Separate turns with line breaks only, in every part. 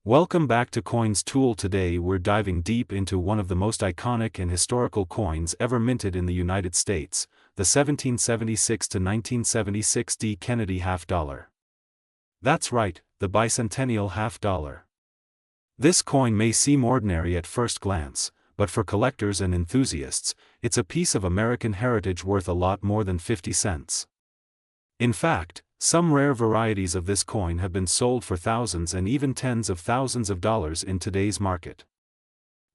Welcome back to Coins Tool. Today we're diving deep into one of the most iconic and historical coins ever minted in the United States, the 1776 to 1976 D. Kennedy half dollar. That's right, the bicentennial half dollar. This coin may seem ordinary at first glance, but for collectors and enthusiasts, it's a piece of American heritage worth a lot more than 50 cents. In fact, some rare varieties of this coin have been sold for thousands and even tens of thousands of dollars in today's market.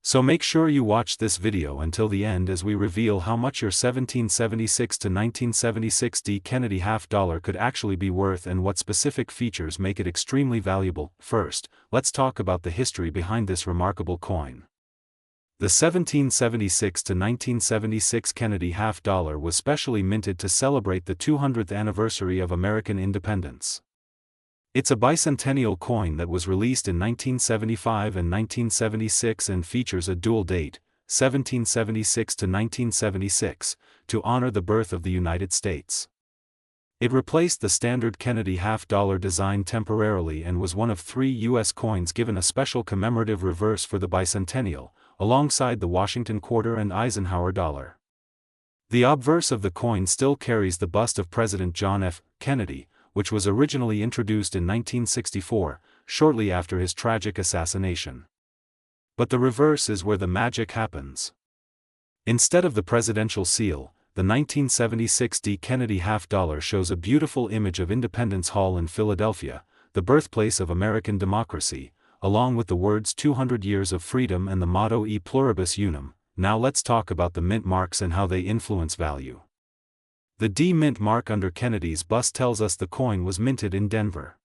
So make sure you watch this video until the end as we reveal how much your 1776 to 1976 D. Kennedy half dollar could actually be worth and what specific features make it extremely valuable. First, let's talk about the history behind this remarkable coin. The 1776 to 1976 Kennedy half dollar was specially minted to celebrate the 200th anniversary of American independence. It's a bicentennial coin that was released in 1975 and 1976 and features a dual date, 1776 to 1976, to honor the birth of the United States. It replaced the standard Kennedy half dollar design temporarily and was one of 3 U.S. coins given a special commemorative reverse for the bicentennial, alongside the Washington quarter and Eisenhower dollar. The obverse of the coin still carries the bust of President John F. Kennedy, which was originally introduced in 1964, shortly after his tragic assassination. But the reverse is where the magic happens. Instead of the presidential seal, the 1976 D. Kennedy half dollar shows a beautiful image of Independence Hall in Philadelphia, the birthplace of American democracy, along with the words 200 years of freedom and the motto E pluribus unum. Now let's talk about the mint marks and how they influence value. The D mint mark under Kennedy's bust tells us the coin was minted in Denver.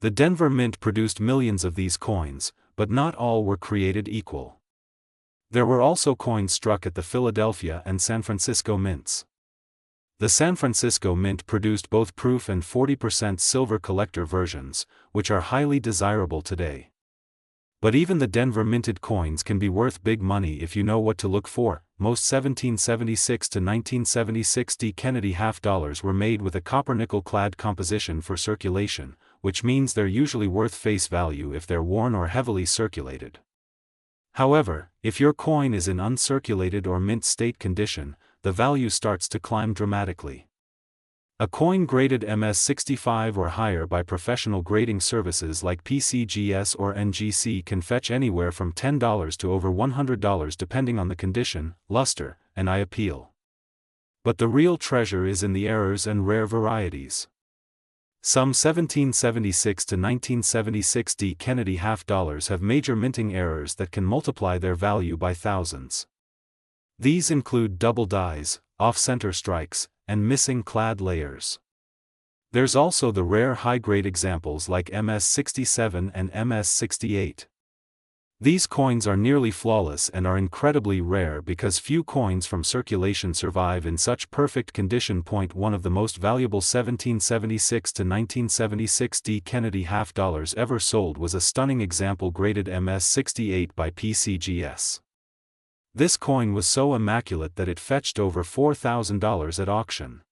The Denver Mint produced millions of these coins, but not all were created equal. There were also coins struck at the Philadelphia and San Francisco mints. The San Francisco Mint produced both proof and 40% silver collector versions, which are highly desirable today. But even the Denver minted coins can be worth big money if you know what to look for. Most 1776 to 1976 D. Kennedy half dollars were made with a copper-nickel clad composition for circulation, which means they're usually worth face value if they're worn or heavily circulated. However, if your coin is in uncirculated or mint state condition, the value starts to climb dramatically. A coin graded MS65 or higher by professional grading services like PCGS or NGC can fetch anywhere from $10 to over $100 depending on the condition, luster, and eye appeal. But the real treasure is in the errors and rare varieties. Some 1776 to 1976 D. Kennedy half dollars have major minting errors that can multiply their value by thousands. These include double dies, off-center strikes, and missing clad layers. There's also the rare high-grade examples like MS67 and MS68. These coins are nearly flawless and are incredibly rare because few coins from circulation survive in such perfect condition. One of the most valuable 1776 to 1976 D. Kennedy half dollars ever sold was a stunning example graded MS68 by PCGS. This coin was so immaculate that it fetched over $4,000 at auction.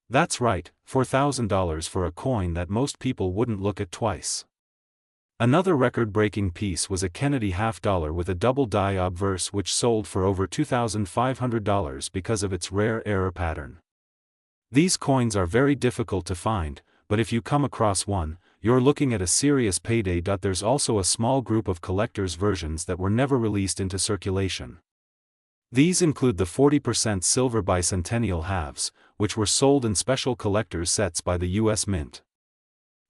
That's right, $4,000 for a coin that most people wouldn't look at twice. Another record-breaking piece was a Kennedy half dollar with a double die obverse which sold for over $2,500 because of its rare error pattern. These coins are very difficult to find, but if you come across one, you're looking at a serious payday. There's also a small group of collectors' versions that were never released into circulation. These include the 40% silver bicentennial halves, which were sold in special collectors' sets by the U.S. Mint.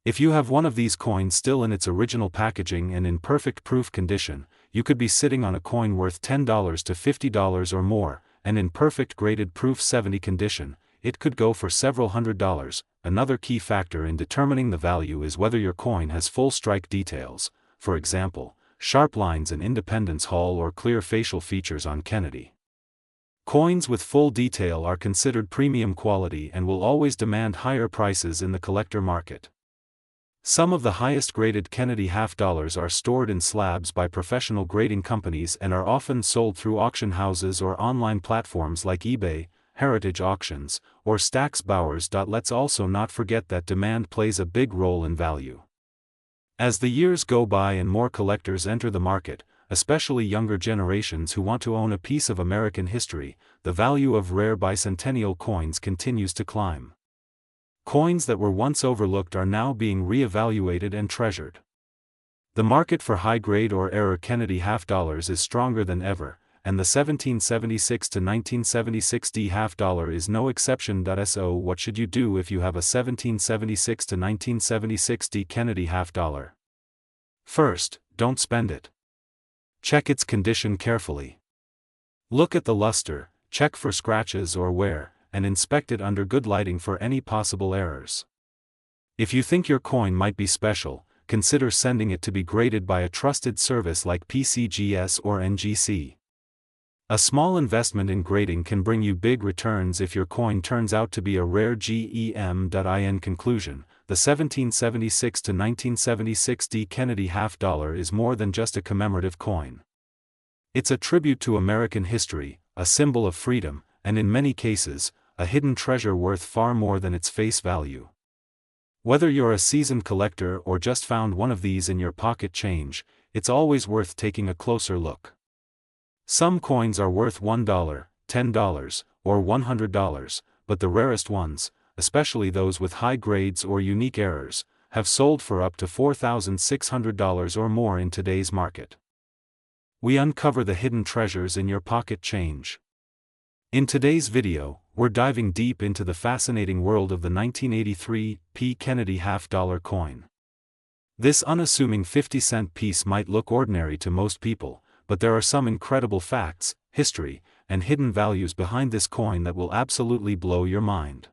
If you have one of these coins still in its original packaging and in perfect proof condition, you could be sitting on a coin worth $10 to $50 or more, and in perfect graded proof 70 condition, it could go for several $100s. Another key factor in determining the value is whether your coin has full strike details, for example, sharp lines in Independence Hall or clear facial features on Kennedy. Coins with full detail are considered premium quality and will always demand higher prices in the collector market. Some of the highest graded Kennedy half dollars are stored in slabs by professional grading companies and are often sold through auction houses or online platforms like eBay, Heritage Auctions, or Stack's Bowers. Let's also not forget that demand plays a big role in value. As the years go by and more collectors enter the market, especially younger generations who want to own a piece of American history, the value of rare bicentennial coins continues to climb. Coins that were once overlooked are now being re-evaluated and treasured. The market for high-grade or rarer Kennedy half-dollars is stronger than ever, and the 1776 to 1976 D half-dollar is no exception. So what should you do if you have a 1776 to 1976 D Kennedy half-dollar? First, don't spend it. Check its condition carefully. Look at the luster, check for scratches or wear, and inspect it under good lighting for any possible errors. If you think your coin might be special, consider sending it to be graded by a trusted service like PCGS or NGC. A small investment in grading can bring you big returns if your coin turns out to be a rare gem. In conclusion, the 1776 to 1976 D Kennedy half-dollar is more than just a commemorative coin. It's a tribute to American history, a symbol of freedom, and in many cases, a hidden treasure worth far more than its face value. Whether you're a seasoned collector or just found one of these in your pocket change, it's always worth taking a closer look. Some coins are worth $1, $10, or $100, but the rarest ones, especially those with high grades or unique errors, have sold for up to $4,600 or more in today's market. We uncover the hidden treasures in your pocket change. In today's video, we're diving deep into the fascinating world of the 1983 P. Kennedy half-dollar coin. This unassuming 50-cent piece might look ordinary to most people, but there are some incredible facts, history, and hidden values behind this coin that will absolutely blow your mind.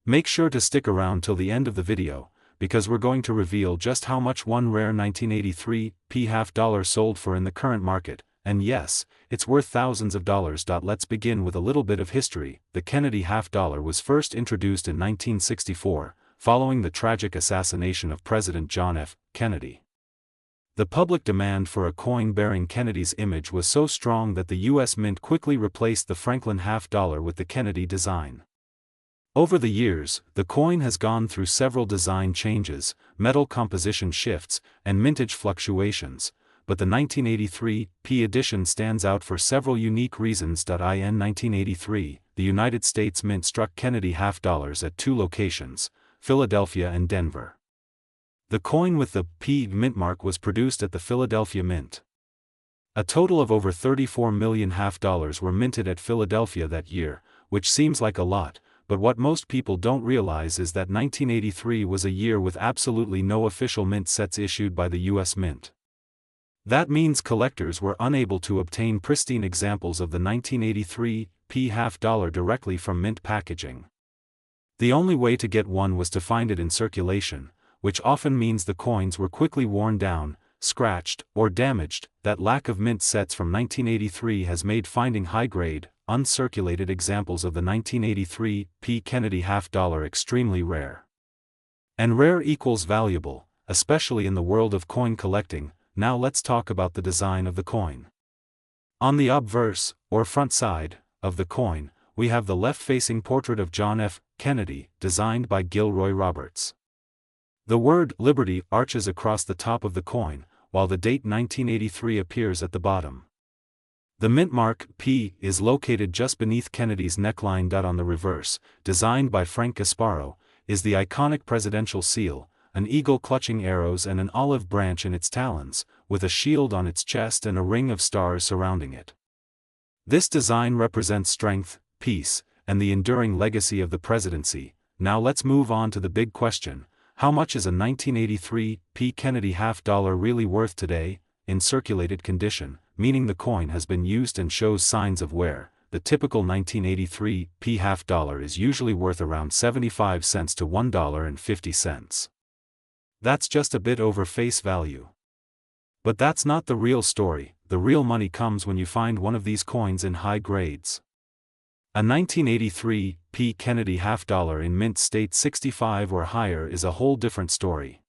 Make sure to stick around till the end of the video, because we're going to reveal just how much one rare 1983 P half-dollar sold for in the current market, and yes, it's worth thousands of dollars. Let's begin with a little bit of history. The Kennedy half-dollar was first introduced in 1964, following the tragic assassination of President John F. Kennedy. The public demand for a coin bearing Kennedy's image was so strong that the U.S. Mint quickly replaced the Franklin half-dollar with the Kennedy design. Over the years, the coin has gone through several design changes, metal composition shifts, and mintage fluctuations, but the 1983 P edition stands out for several unique reasons. In 1983, the United States Mint struck Kennedy half-dollars at two locations, Philadelphia and Denver. The coin with the P mint mark was produced at the Philadelphia Mint. A total of over 34 million half-dollars were minted at Philadelphia that year, which seems like a lot, but what most people don't realize is that 1983 was a year with absolutely no official mint sets issued by the U.S. Mint. That means collectors were unable to obtain pristine examples of the 1983 P half-dollar directly from mint packaging. The only way to get one was to find it in circulation, which often means the coins were quickly worn down, scratched, or damaged. That lack of mint sets from 1983 has made finding high-grade, uncirculated examples of the 1983 P Kennedy half-dollar extremely rare. And rare equals valuable, especially in the world of coin collecting. Now let's talk about the design of the coin. On the obverse, or front side, of the coin, we have the left-facing portrait of John F. Kennedy, designed by Gilroy Roberts. The word Liberty arches across the top of the coin, while the date 1983 appears at the bottom. The mint mark P is located just beneath Kennedy's neckline. On the reverse, designed by Frank Gasparro, is the iconic presidential seal, an eagle clutching arrows and an olive branch in its talons, with a shield on its chest and a ring of stars surrounding it. This design represents strength, peace, and the enduring legacy of the presidency. Now let's move on to the big question: how much is a 1983 P Kennedy half-dollar really worth today? In circulated condition, meaning the coin has been used and shows signs of wear, the typical 1983 P half-dollar is usually worth around 75 cents to $1.50. That's just a bit over face value. But that's not the real story. The real money comes when you find one of these coins in high grades. A 1983 P Kennedy half-dollar in mint state 65 or higher is a whole different story.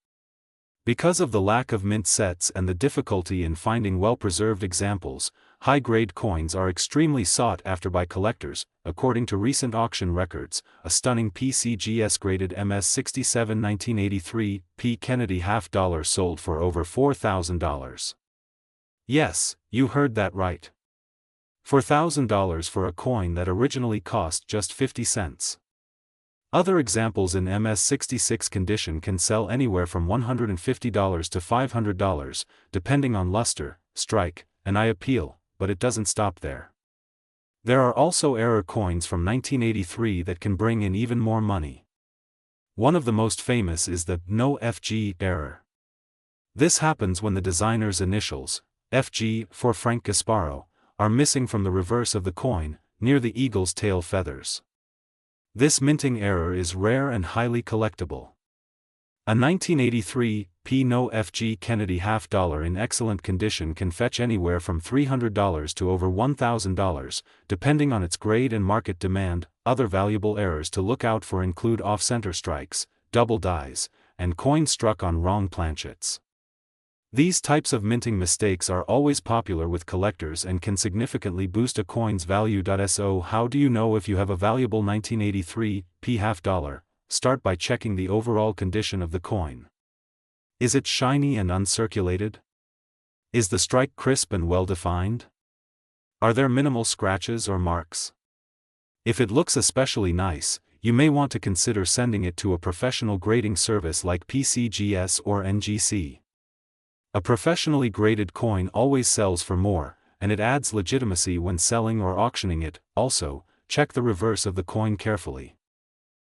Because of the lack of mint sets and the difficulty in finding well-preserved examples, high-grade coins are extremely sought after by collectors. According to recent auction records, a stunning PCGS-graded MS-67 1983 P. Kennedy half-dollar sold for over $4,000. Yes, you heard that right. $4,000 for a coin that originally cost just 50 cents. Other examples in MS-66 condition can sell anywhere from $150 to $500, depending on luster, strike, and eye appeal, but it doesn't stop there. There are also error coins from 1983 that can bring in even more money. One of the most famous is the No FG error. This happens when the designer's initials, FG for Frank Gasparo, are missing from the reverse of the coin, near the eagle's tail feathers. This minting error is rare and highly collectible. A 1983 P. No FG Kennedy half-dollar in excellent condition can fetch anywhere from $300 to over $1,000, depending on its grade and market demand. Other valuable errors to look out for include off-center strikes, double dies, and coins struck on wrong planchets. These types of minting mistakes are always popular with collectors and can significantly boost a coin's value. So how do you know if you have a valuable 1983 P half-dollar? Start by checking the overall condition of the coin. Is it shiny and uncirculated? Is the strike crisp and well-defined? Are there minimal scratches or marks? If it looks especially nice, you may want to consider sending it to a professional grading service like PCGS or NGC. A professionally graded coin always sells for more, and it adds legitimacy when selling or auctioning it. Also, check the reverse of the coin carefully.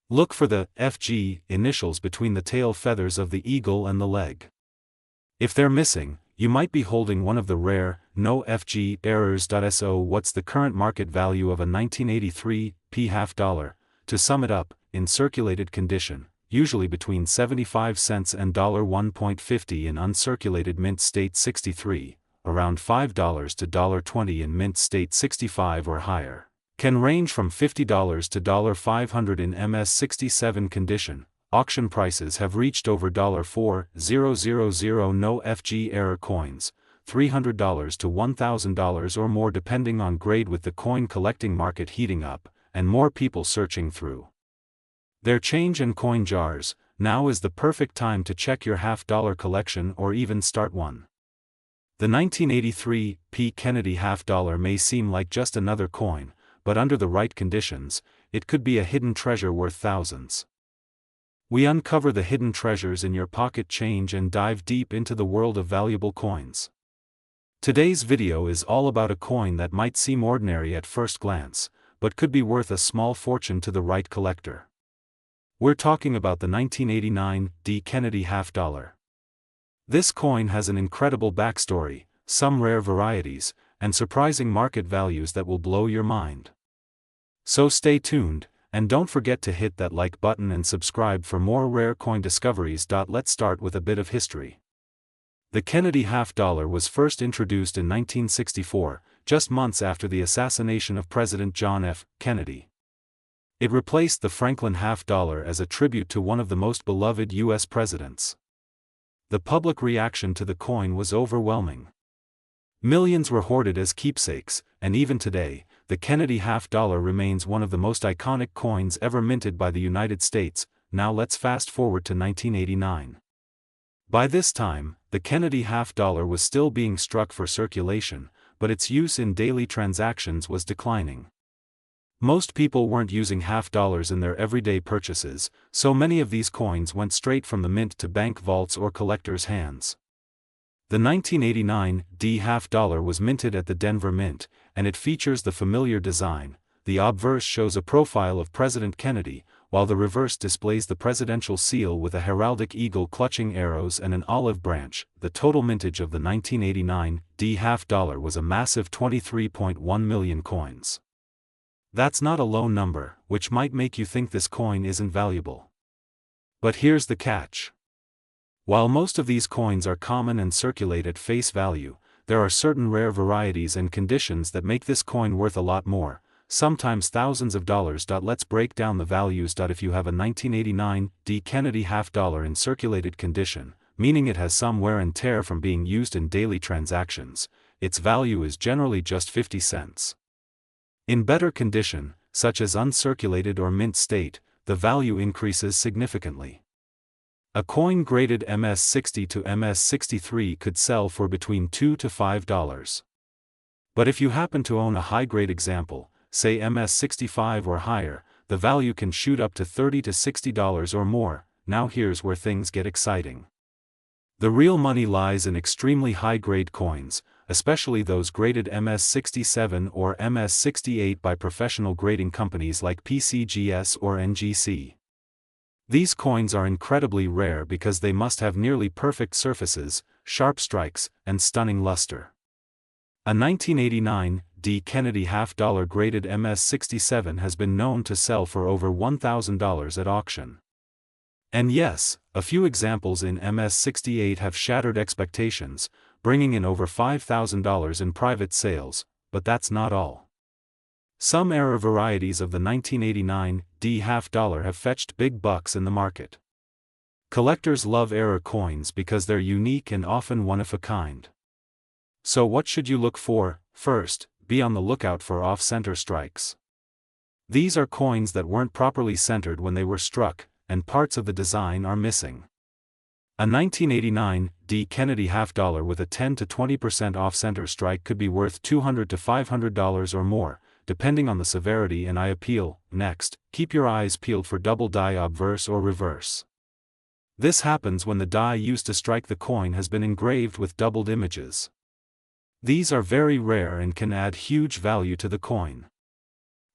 Look for the FG initials between the tail feathers of the eagle and the leg. If they're missing, you might be holding one of the rare, No FG errors. So what's the current market value of a 1983 P half-dollar? To sum it up, in circulated condition, usually between 75 cents and $1.50 in uncirculated mint state 63, around $5 to $1.20 in mint state 65 or higher, can range from $50 to $500 in MS-67 condition. Auction prices have reached over $4,000 No FG error coins, $300 to $1,000 or more depending on grade, with the coin collecting market heating up, and more people searching through their change and coin jars. Now is the perfect time to check your half-dollar collection or even start one. The 1983 P. Kennedy half-dollar may seem like just another coin, but under the right conditions, it could be a hidden treasure worth thousands. We uncover the hidden treasures in your pocket change and dive deep into the world of valuable coins. Today's video is all about a coin that might seem ordinary at first glance, but could be worth a small fortune to the right collector. We're talking about the 1989 D. Kennedy half-dollar. This coin has an incredible backstory, some rare varieties, and surprising market values that will blow your mind. So stay tuned, and don't forget to hit that like button and subscribe for more rare coin discoveries. Let's start with a bit of history. The Kennedy half-dollar was first introduced in 1964, just months after the assassination of President John F. Kennedy. It replaced the Franklin half-dollar as a tribute to one of the most beloved U.S. presidents. The public reaction to the coin was overwhelming. Millions were hoarded as keepsakes, and even today, the Kennedy half-dollar remains one of the most iconic coins ever minted by the United States. Now let's fast forward to 1989. By this time, the Kennedy half-dollar was still being struck for circulation, but its use in daily transactions was declining. Most people weren't using half-dollars in their everyday purchases, so many of these coins went straight from the mint to bank vaults or collectors' hands. The 1989 D half-dollar was minted at the Denver Mint, and it features the familiar design. The obverse shows a profile of President Kennedy, while the reverse displays the presidential seal with a heraldic eagle clutching arrows and an olive branch. The total mintage of the 1989 D half-dollar was a massive 23.1 million coins. That's not a low number, which might make you think this coin isn't valuable. But here's the catch. While most of these coins are common and circulate at face value, there are certain rare varieties and conditions that make this coin worth a lot more, sometimes thousands of dollars. Let's break down the values. If you have a 1989 D. Kennedy half-dollar in circulated condition, meaning it has some wear and tear from being used in daily transactions, its value is generally just 50 cents. In better condition, such as uncirculated or mint state, the value increases significantly. A coin graded MS-60 to MS-63 could sell for between $2 to $5. But if you happen to own a high-grade example, say MS-65 or higher, the value can shoot up to $30 to $60 or more. Now here's where things get exciting. The real money lies in extremely high-grade coins, especially those graded MS-67 or MS-68 by professional grading companies like PCGS or NGC. These coins are incredibly rare because they must have nearly perfect surfaces, sharp strikes, and stunning luster. A 1989 D. Kennedy half-dollar graded MS-67 has been known to sell for over $1,000 at auction. And yes, a few examples in MS-68 have shattered expectations, bringing in over $5,000 in private sales, but that's not all. Some error varieties of the 1989 D half-dollar have fetched big bucks in the market. Collectors love error coins because they're unique and often one-of-a-kind. So what should you look for? First, be on the lookout for off-center strikes. These are coins that weren't properly centered when they were struck, and parts of the design are missing. A 1989 D. Kennedy half-dollar with a 10 to 20% off-center strike could be worth $200 to $500 or more, depending on the severity and eye appeal. Next, keep your eyes peeled for double die obverse or reverse. This happens when the die used to strike the coin has been engraved with doubled images. These are very rare and can add huge value to the coin.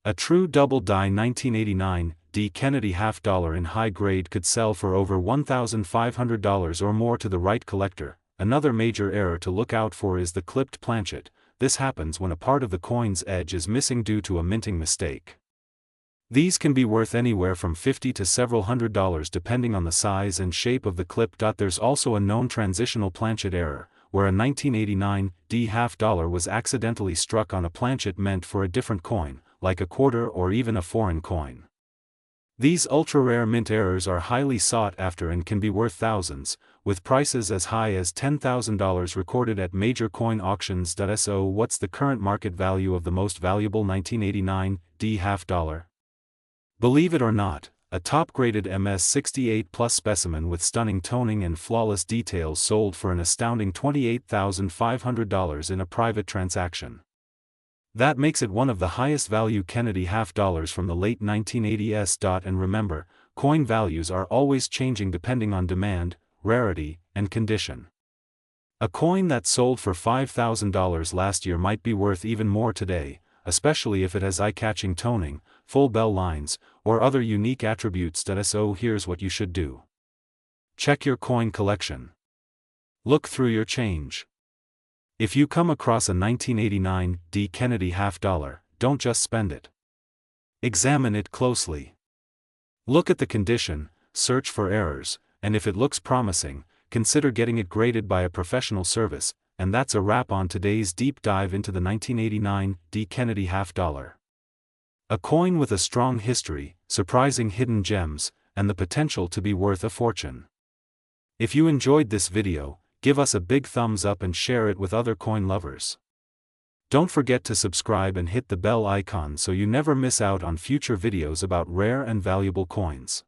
A true double die 1989 D. Kennedy half-dollar in high grade could sell for over $1,500 or more to the right collector. Another major error to look out for is the clipped planchet. This happens when a part of the coin's edge is missing due to a minting mistake. These can be worth anywhere from $50 to several $100 depending on the size and shape of the clip. There's also a known transitional planchet error, where a 1989 D half-dollar was accidentally struck on a planchet meant for a different coin, like a quarter or even a foreign coin. These ultra-rare mint errors are highly sought after and can be worth thousands, with prices as high as $10,000 recorded at major coin auctions. So what's the current market value of the most valuable 1989 D half-dollar? Believe it or not, a top-graded MS-68 Plus specimen with stunning toning and flawless details sold for an astounding $28,500 in a private transaction. That makes it one of the highest value Kennedy half-dollars from the late 1980s. And remember, coin values are always changing depending on demand, rarity, and condition. A coin that sold for $5,000 last year might be worth even more today, especially if it has eye-catching toning, full bell lines, or other unique attributes. So here's what you should do. Check your coin collection. Look through your change. If you come across a 1989 D. Kennedy half-dollar, don't just spend it. Examine it closely. Look at the condition, search for errors, and if it looks promising, consider getting it graded by a professional service. And that's a wrap on today's deep dive into the 1989 D. Kennedy half-dollar. A coin with a strong history, surprising hidden gems, and the potential to be worth a fortune. If you enjoyed this video, give us a big thumbs up and share it with other coin lovers. Don't forget to subscribe and hit the bell icon so you never miss out on future videos about rare and valuable coins.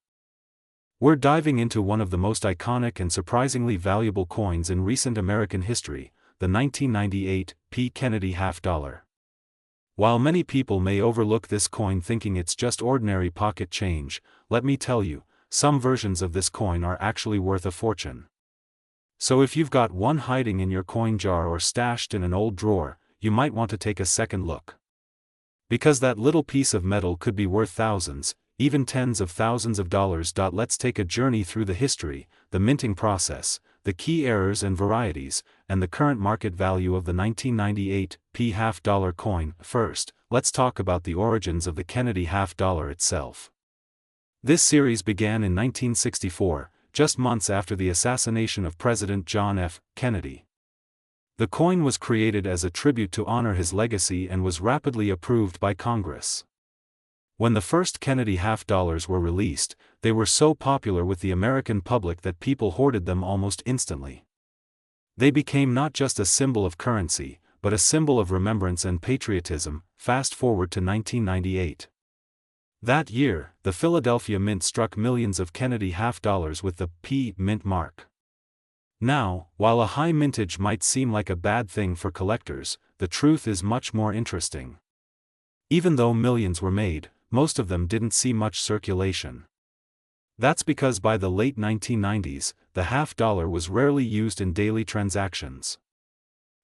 We're diving into one of the most iconic and surprisingly valuable coins in recent American history, the 1998 P. Kennedy half-dollar. While many people may overlook this coin thinking it's just ordinary pocket change, let me tell you, some versions of this coin are actually worth a fortune. So if you've got one hiding in your coin jar or stashed in an old drawer, you might want to take a second look. Because that little piece of metal could be worth thousands, even tens of thousands of dollars. Let's take a journey through the history, the minting process, the key errors and varieties, and the current market value of the 1998 P half-dollar coin. First, let's talk about the origins of the Kennedy half-dollar itself. This series began in 1964, just months after the assassination of President John F. Kennedy. The coin was created as a tribute to honor his legacy and was rapidly approved by Congress. When the first Kennedy half-dollars were released, they were so popular with the American public that people hoarded them almost instantly. They became not just a symbol of currency, but a symbol of remembrance and patriotism. Fast forward to 1998. That year, the Philadelphia Mint struck millions of Kennedy half-dollars with the P Mint mark. Now, while a high mintage might seem like a bad thing for collectors, the truth is much more interesting. Even though millions were made, most of them didn't see much circulation. That's because by the late 1990s, the half-dollar was rarely used in daily transactions.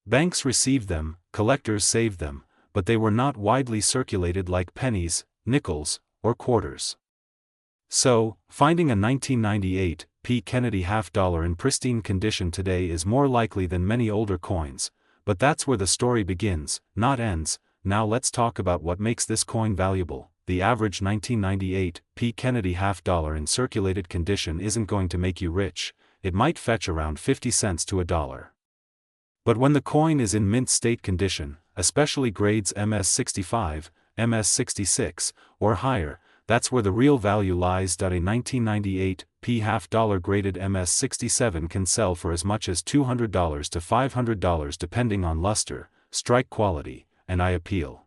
Banks received them, collectors saved them, but they were not widely circulated like pennies, nickels, or quarters. So, finding a 1998 P. Kennedy half-dollar in pristine condition today is more likely than many older coins, but that's where the story begins, not ends. Now let's talk about what makes this coin valuable. The average 1998 P. Kennedy half-dollar in circulated condition isn't going to make you rich. It might fetch around 50 cents to $1. But when the coin is in mint state condition, especially grades MS65, MS66, or higher, that's where the real value lies. A 1998 P half-dollar graded MS67 can sell for as much as $200 to $500 depending on luster, strike quality, and eye appeal.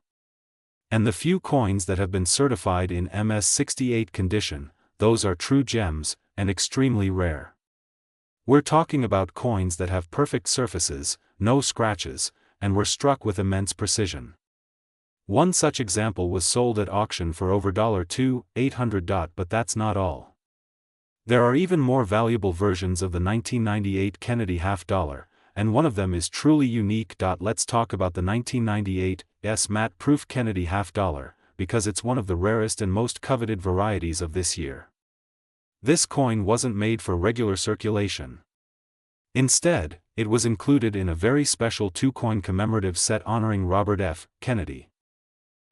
And the few coins that have been certified in MS68 condition, those are true gems, and extremely rare. We're talking about coins that have perfect surfaces, no scratches, and were struck with immense precision. One such example was sold at auction for over $2,800. But that's not all. There are even more valuable versions of the 1998 Kennedy half-dollar, and one of them is truly unique. Let's talk about the 1998 matte-proof Kennedy half-dollar, because it's one of the rarest and most coveted varieties of this year. This coin wasn't made for regular circulation. Instead, it was included in a very special two-coin commemorative set honoring Robert F. Kennedy.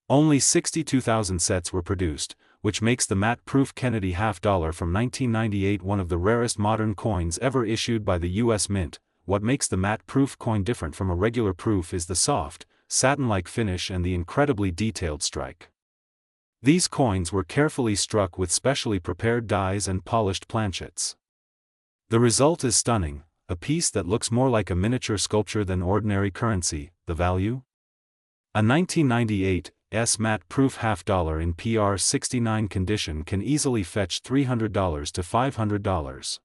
Only 62,000 sets were produced, which makes the matte-proof Kennedy half-dollar from 1998 one of the rarest modern coins ever issued by the U.S. Mint. What makes the matte-proof coin different from a regular proof is the soft, satin-like finish and the incredibly detailed strike. These coins were carefully struck with specially prepared dies and polished planchets. The result is stunning, a piece that looks more like a miniature sculpture than ordinary currency. The value? A 1998 matte-proof half-dollar in PR69 condition can easily fetch $300 to $500.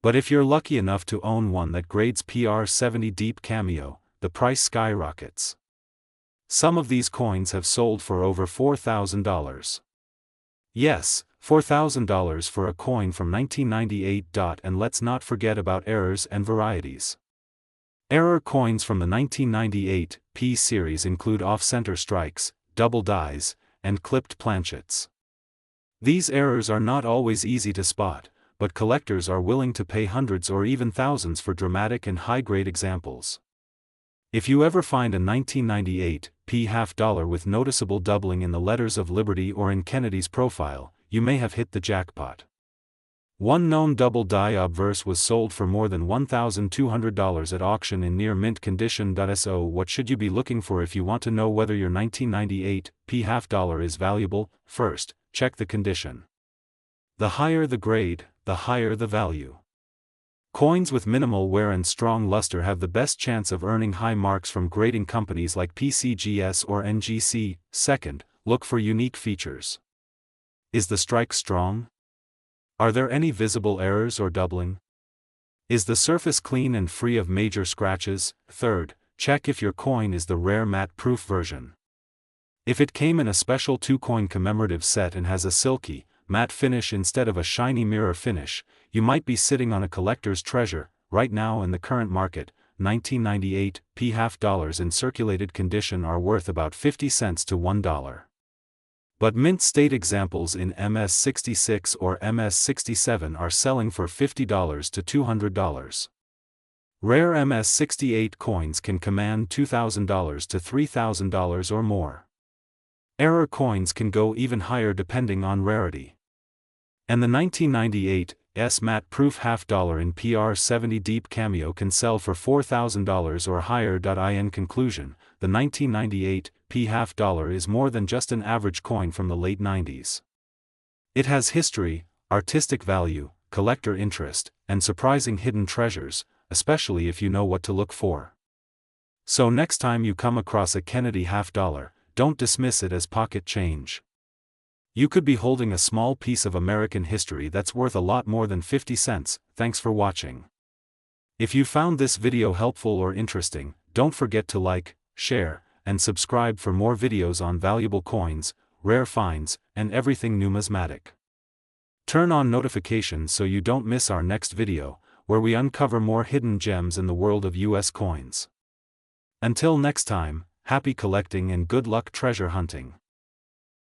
But if you're lucky enough to own one that grades PR70 deep cameo, the price skyrockets. Some of these coins have sold for over $4,000. Yes, $4,000 for a coin from 1998. And let's not forget about errors and varieties. Error coins from the 1998 P series include off-center strikes, double dies, and clipped planchets. These errors are not always easy to spot, but collectors are willing to pay hundreds or even thousands for dramatic and high-grade examples. If you ever find a 1998 P half-dollar with noticeable doubling in the letters of Liberty or in Kennedy's profile, you may have hit the jackpot. One known double die obverse was sold for more than $1,200 at auction in near mint condition. So what should you be looking for if you want to know whether your 1998 P half-dollar is valuable? First, check the condition. The higher the grade, the higher the value. Coins with minimal wear and strong luster have the best chance of earning high marks from grading companies like PCGS or NGC. Second, look for unique features. Is the strike strong? Are there any visible errors or doubling? Is the surface clean and free of major scratches? Third, check if your coin is the rare matte-proof version. If it came in a special two-coin commemorative set and has a silky, matte finish instead of a shiny mirror finish, you might be sitting on a collector's treasure. Right now in the current market, 1998 P half-dollars in circulated condition are worth about 50 cents to $1. But mint state examples in MS66 or MS67 are selling for $50 to $200. Rare MS68 coins can command $2,000 to $3,000 or more. Error coins can go even higher depending on rarity. And the 1998 matte-proof half-dollar in PR70 deep cameo can sell for $4,000 or higher. In conclusion, the 1998 P half-dollar is more than just an average coin from the late 90s. It has history, artistic value, collector interest, and surprising hidden treasures, especially if you know what to look for. So next time you come across a Kennedy half-dollar, don't dismiss it as pocket change. You could be holding a small piece of American history that's worth a lot more than 50 cents. Thanks for watching. If you found this video helpful or interesting, don't forget to like, share, and subscribe for more videos on valuable coins, rare finds, and everything numismatic. Turn on notifications so you don't miss our next video, where we uncover more hidden gems in the world of US coins. Until next time, happy collecting and good luck treasure hunting.